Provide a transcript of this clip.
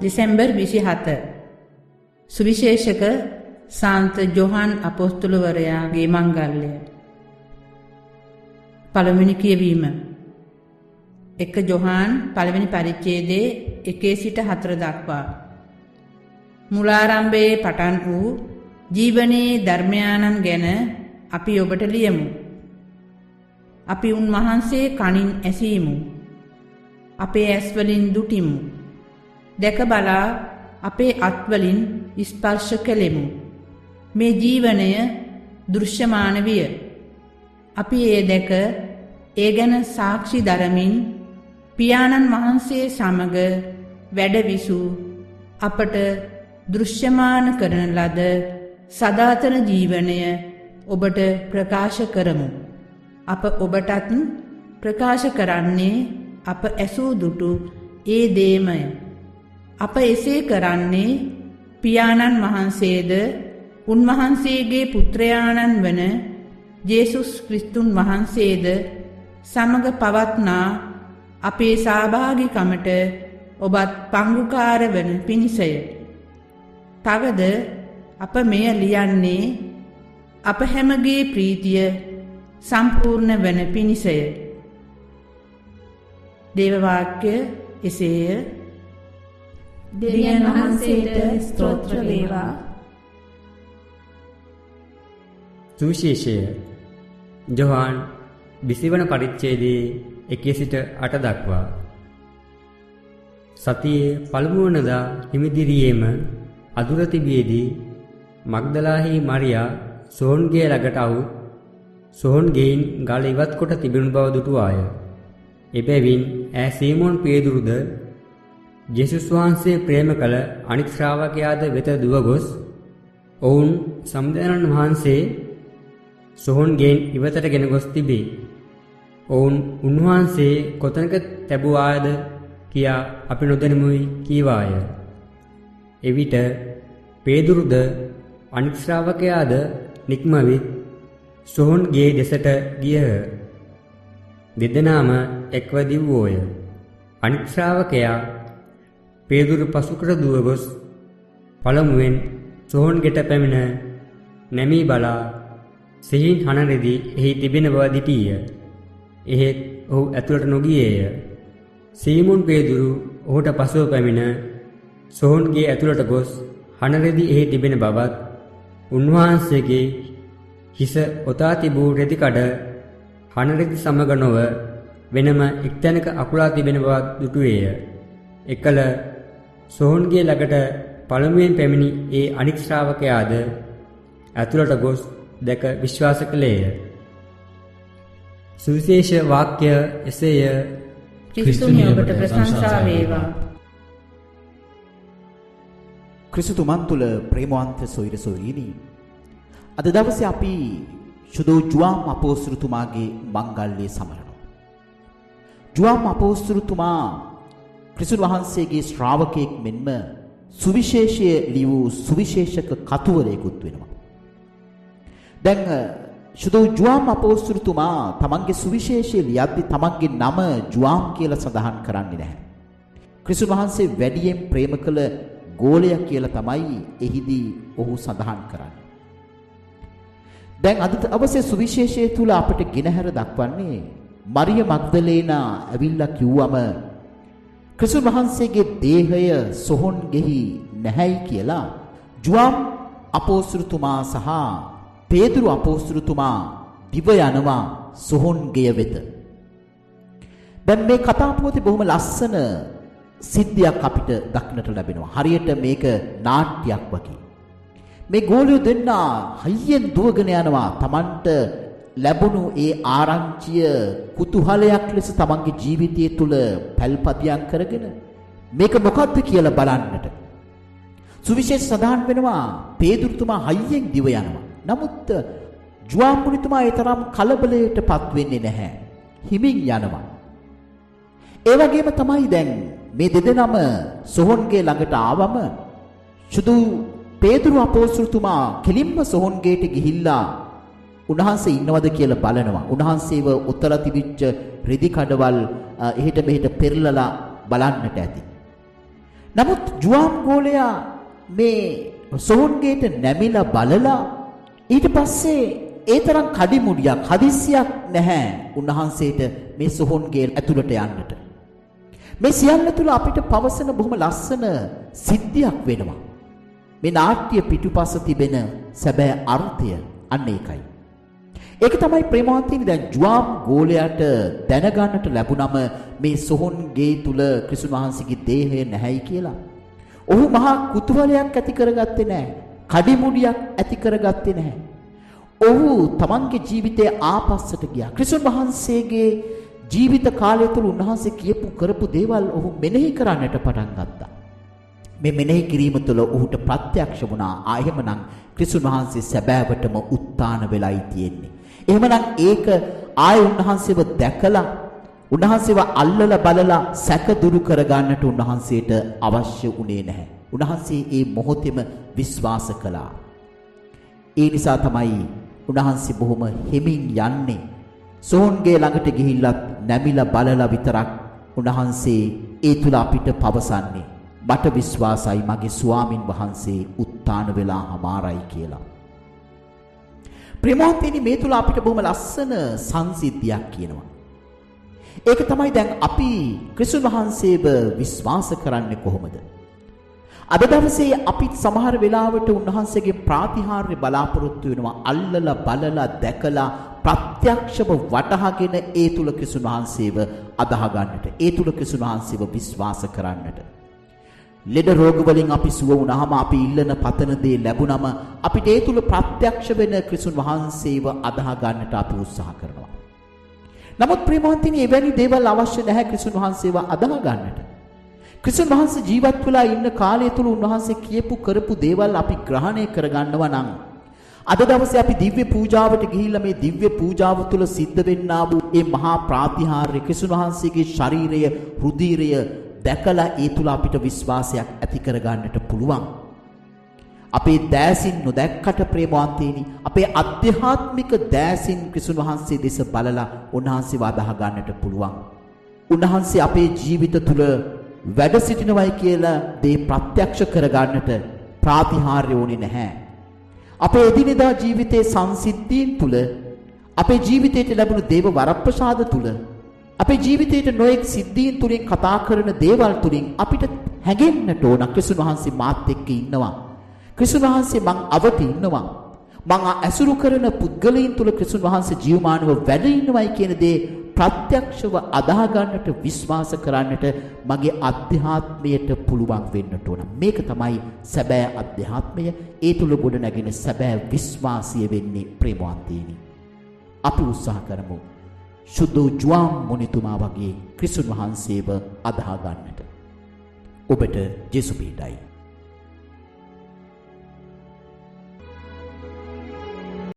දෙසැම්බර් 27 සුවිශේෂක සාන්ත ජොහන් අපොස්තුලවරයාගේ මංගල්‍යය. පළවෙනි කියවීම 1 ජොහන් පළවෙනි පරිච්ඡේදයේ 1 සිට 4 දක්වා. මුලාරම්භයේ පටන් වූ ජීවනයේ ධර්මයානන් ගැන අපි ඔබට ලියමු. අපි උන්වහන්සේ කනින් ඇසීමු. අපේ ඇස් වලින් දුටිමු. දැක බලා අපේ අත් වලින් ස්පර්ශ කෙලෙමු. මේ ජීවනය දෘශ්‍යමාන විය. අපි ඒ දැක ඒ ගැන සාක්ෂි දරමින් පියාණන් වහන්සේ සමග වැඩවිසූ අපට දෘශ්‍යමාන කරන ලද සදාතන ජීවනය ඔබට ප්‍රකාශ කරමු. අප ඔබටත් ප්‍රකාශ කරන්නේ අප ඇසූ දුටු ඒ දේමය. අප එසේ කරන්නේ පියාණන් වහන්සේද උන්වහන්සේගේ පුත්‍රයාණන් වන ජේසුස් ක්‍රිස්තුන් වහන්සේද සමග පවත්නා අපේ සහභාගිකමට ඔබත් පංගුකාර වන පිණිසය. තවද අප මෙය ලියන්නේ අප හැමගේ ප්‍රීතිය සම්පූර්ණ වන පිණිසය. දේව වාක්‍ය එසේය. දෙවියන් වහන්සේට ස්තෝත්‍ර වේවා. සුවිශේෂය ජොහන් 20 වන පරිච්ඡේදයේ 1 සිට 8 දක්වා. සතියේ පළමු වනදා හිමිදිරියේම අදුර තිබියේදී මග්දලාහි මරියා සෝන්ගේ ළඟට આવුත් සෝන්ගෙයින් ගල ඉවත් කොට තිබෙන බව දුටුවාය. එබැවින් ඈ සීමෝන් පේදුරුද ජේසුස් වහන්සේ ප්‍රේම කළ අනිත් ශ්‍රාවකයාද වෙත දුව ගොස් ඔවුන් සම්දයනන් වහන්සේ සෝන්ගෙයින් ඉවතට ගෙන ගොස් තිබේ. ඔවුන් උන්වහන්සේ කොතැනක තැබුවාද කියා අපි නොදනිමුයි කීවාය. එවිට පේදුරුද අනිත් ශ්‍රාවකයාද නික්මවිත් සෝන්ගේ දෙසට ගියහ. දෙදෙනාම එක්ව දිව්වෝය. අනිත් ශ්‍රාවකයා පේදුරු පසුකට දුව ගොස් පළමුවෙන් සෝන්ගෙට පැමිණ නැමී බලා සිහින් හනරෙදි එහි තිබෙන බව දිටීය. එහෙත් ඔහු ඇතුළට නොගියේය. සීමෝන් පේදුරු ඔහුට පසුව පැමිණ සෝන්ගේ ඇතුළට ගොස් හනරෙදි එහි තිබෙන බවත් උන්වහන්සේගේ හිස ඔතා තිබූ රෙදි කඩ හනරෙදි සමග නොව වෙනම එක්තැනක අකුලා තිබෙන බවත් දුටුවේය. එකල සෝන්ගේ ළඟට පළමුවෙන් පැමිණි ඒ අනික් ශ්‍රාවකයාද ඇතුළට ගොස් දැක විශ්වාස කළේය. සුවිශේෂ වාක්‍ය එසේය. ක්‍රිස්තුනි ඔබට ප්‍රශංසා වේවා. ක්‍රිස්තුමන් තුල ප්‍රේමවන්ත සොයිර සොයිරිනි. අද දවසේ අපි සුදු ජුවාම් අපෝස්තලතුමාගේ මංගල්‍යය සමරනවා. ජුවාම් අපෝස්තලතුමා ක්‍රිස්තුන් වහන්සේගේ ශ්‍රාවකයෙක් මෙන්ම සුවිශේෂයේ ලියූ සුවිශේෂක කතුවරයෙකුත් වෙනවා. දැන් සුදු ජුවාම් අපෝස්තලතුමා තමන්ගේ සුවිශේෂයේ ලියද්දී තමන්ගේ නම ජුවාම් කියලා සඳහන් කරන්නේ නැහැ. ක්‍රිස්තුන් වහන්සේ වැඩියෙන් ප්‍රේම කළ ගෝලයා කියලා තමයි එහිදී ඔහු සඳහන් කරන්නේ. දැන් අද අවසේ සුවිශේෂයේ තුල අපට ගෙනහැර දක්වන්නේ මරිය මග්දලේනා ඇවිල්ලා කිව්වම ක්‍රිස්තුන් වහන්සේගේ දේහය සොහොන්ගෙහි නැහැයි කියලා ජුවාම් අපෝස්තලතුමා සහ පේදුරු අපෝස්තලතුමා දිව යනවා සොහොන්ගෙය වෙත. දැන් මේ කතා පොතේ බොහොම ලස්සන සිද්ධියක් අපිට දක්නට ලැබෙනවා. හරියට මේක නාට්‍යයක් වගේ. මේ ගෝලියෝ දෙන්නා හයියෙන් දුවගෙන යනවා. Tamanට ලැබුණු ඒ ආරංචිය කුතුහලයක් ලෙස තමන්ගේ ජීවිතය තුළ පැල්පදියම් කරගෙන මේක මොකක්ද කියලා බලන්නට. සුවිශේෂ සඳහන් වෙනවා පේදුරුතුමා හයියෙන් දිව යනවා. නමුත් ජුවාම් මුනිතුමා ඒ තරම් කලබලයටපත් වෙන්නේ නැහැ. හිමින් යනවා. ඒ වගේම තමයි දැන් මේ දෙදෙනාම සොහොන්ගේ ළඟට ආවම සුදු පේදුරු අපෝස්තලතුමා කෙලින්ම සොහොන්ගේට ගිහිල්ලා උන්වහන්සේ ඉන්නවද කියලා බලනවා. උන්වහන්සේව උත්තර තිබිච්ච රෙදි කඩවල් එහෙට මෙහෙට පෙරලලා බලන්නට ඇති. නමුත් ජුවාම් ගෝලයා මේ සොහොන්ගේට නැමිලා බලලා ඊට පස්සේ ඒ තරම් කඩිමුඩියක් හදිස්සියක් නැහැ උන්වහන්සේට මේ සොහොන්ගේ ඇතුළට යන්නට. මේ සියල්ල තුළ අපිට පවසන බොහොම ලස්සන සිද්ධියක් වෙනවා. මේ නාට්‍ය පිටුපස තිබෙන සැබෑ අර්ථය අන්න ඒකයි. ඒක තමයි ප්‍රේමවන්තයිනි දැන් ජුවාම් ගෝලයාට දැනගන්නට ලැබුණම මේ සොහොන්ගේ තුල ක්‍රිස්තුස් වහන්සේගේ දේහය නැහැයි කියලා. ඔහු මහා කුතුහලයක් ඇති කරගත්තේ නැහැ. කඩිමුඩියක් ඇති කරගත්තේ නැහැ. ඔහු තමන්ගේ ජීවිතයේ ආපස්සට ගියා. ක්‍රිස්තුස් වහන්සේගේ ජීවිත කාලය තුල උන්වහන්සේ කියපු කරපු දේවල් ඔහු මෙනෙහි කරන්නට පටන් ගත්තා. මේ මෙනෙහි කිරීම තුළ ඔහුට ප්‍රත්‍යක්ෂ වුණා. එහෙමනම් ක්‍රිස්තුස් වහන්සේ සැබෑවටම උත්ථාන වෙලයි තියෙන්නේ. එහෙමනම් ඒක ආය උන්වහන්සේව දැකලා උන්වහන්සේව අල්ලලා බලලා සැක දුරු කරගන්නට උන්වහන්සේට අවශ්‍ය වුණේ නැහැ. උන්වහන්සේ ඒ මොහොතේම විශ්වාස කළා. ඒ නිසා තමයි උන්වහන්සේ බොහොම හිමින් යන්නේ. සෝන්ගේ ළඟට ගිහිල්ලත් නැමිලා බලලා විතරක් උන්වහන්සේ ඒ තුල අපිට පවසන්නේ මට විශ්වාසයි මගේ ස්වාමින් වහන්සේ උත්ථාන වෙලා හමාරයි කියලා. ප්‍රේමවන්තයනි මේ තුල අපිට බොහොම ලස්සන සංසිද්ධියක් කියනවා. ඒක තමයි දැන් අපි ක්‍රිස්තුස් වහන්සේව විශ්වාස කරන්නේ කොහොමද? අද දවසේ අපි සමහර වෙලාවට උන්වහන්සේගේ ප්‍රාතිහාර්ය බලාපොරොත්තු වෙනවා අල්ලලා බලලා දැකලා ප්‍රත්‍යක්ෂව වටහාගෙන ඒ තුල ක්‍රිස්තුස් වහන්සේව අදාහ ගන්නට ඒ තුල ක්‍රිස්තුස් වහන්සේව විශ්වාස කරන්නට ලෙඩ රෝග වලින් අපි සුව වුණාම අපි ඉල්ලන පතන දේ ලැබුණම අපිට ඒ තුල ප්‍රත්‍යක්ෂ වෙන ක්‍රිස්තුස් වහන්සේව අදාහ ගන්නට අපි උත්සාහ කරනවා. නමුත් ප්‍රේමවන්තනි එවැනි දේවල් අවශ්‍ය නැහැ ක්‍රිස්තුස් වහන්සේව අදාහ ගන්නට. ක්‍රිස්තුස් වහන්සේ ජීවත් වෙලා ඉන්න කාලය තුල උන්වහන්සේ කියපු කරපු දේවල් අපි ග්‍රහණය කරගන්නවා නම් අද දවසේ අපි දිව්‍ය පූජාවට ගිහිල්ලා මේ දිව්‍ය පූජාව තුළ සිද්ධ වෙන්නා වූ මේ මහා ප්‍රාතිහාර්ය ක්‍රිස්තුස් වහන්සේගේ ශරීරය රුධිරය දැකලා ඒ තුල අපිට විශ්වාසයක් ඇති කරගන්නට පුළුවන්. අපේ දෑසින් නොදැක්කට ප්‍රේමවන්තයනි අපේ අධ්‍යාත්මික දෑසින් ක්‍රිස්තුස් වහන්සේ දෙස බලලා උන්වහන්සේව අදාහ ගන්නට පුළුවන්. උන්වහන්සේ අපේ ජීවිත තුල වැඩ සිටිනවයි කියලා දේ ප්‍රත්‍යක්ෂ කරගන්නට ප්‍රාතිහාර්ය ඕනේ නැහැ. අපේ එදිනෙදා ජීවිතයේ සංසිද්ධීන් තුල අපේ ජීවිතයට ලැබුණු දේව වරප්‍රසාද තුල අපේ ජීවිතයට නොඑක් සිද්ධීන් තුලින් කතා කරන දේවල් තුලින් අපිට හැඟෙන්නට ඕන ක්‍රිස්තුස් වහන්සේ මාත් එක්ක ඉන්නවා. ක්‍රිස්තුස් වහන්සේ මං අවටි ඉන්නවා. මං ඇසුරු කරන පුද්ගලයන් තුල ක්‍රිස්තුස් වහන්සේ ජීවමානව වැඩ ඉන්නවයි කියන දේ ප්‍රත්‍යක්ෂව අදාහ ගන්නට විශ්වාස කරන්නට මගේ අධ්‍යාත්මයට පුළුවන් වෙන්නට ඕන. මේක තමයි සැබෑ අධ්‍යාත්මය. ඒ තුල ගොඩ නැගෙන සැබෑ විශ්වාසය වෙන්නේ ප්‍රේමවන්තයනි. අපි උත්සාහ කරමු සුදු ජුවාම් මුනිතුමා වගේ ක්‍රිස්තුස් වහන්සේව අදාහ ගන්නට. ඔබට ජේසු පීඩයි.